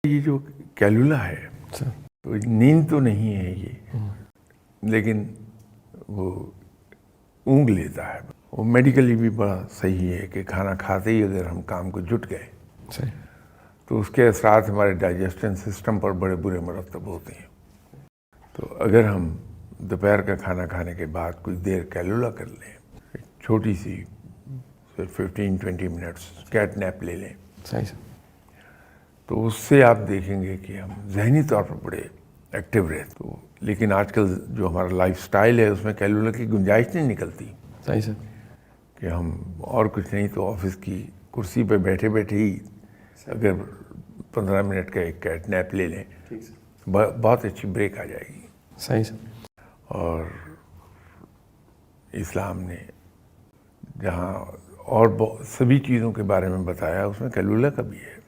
یہ جو کیلولا ہے تو نیند تو نہیں ہے یہ، لیکن وہ اونگ لیتا ہے. وہ میڈیکلی بھی بڑا صحیح ہے کہ کھانا کھاتے ہی اگر ہم کام کو جٹ گئے تو اس کے اثرات ہمارے ڈائجسشن سسٹم پر بڑے برے مرتب ہوتے ہیں. تو اگر ہم دوپہر کا کھانا کھانے کے بعد کچھ دیر کیلولا کر لیں، چھوٹی سی 15-20 منٹس کیٹ نیپ لے لیں، تو اس سے آپ دیکھیں گے کہ ہم ذہنی طور پر بڑے ایکٹیو رہتے. تو لیکن آج کل جو ہمارا لائف سٹائل ہے اس میں کیلولا کی گنجائش نہیں نکلتی. صحیح سر. کہ ہم اور کچھ نہیں تو آفس کی کرسی پہ بیٹھے بیٹھے ہی اگر 15 منٹ کا ایک کیٹ نیپ لے لیں، بہت اچھی بریک آ جائے گی. صحیح سر. اور اسلام نے جہاں اور سبھی چیزوں کے بارے میں بتایا اس میں کیلولا کا بھی ہے.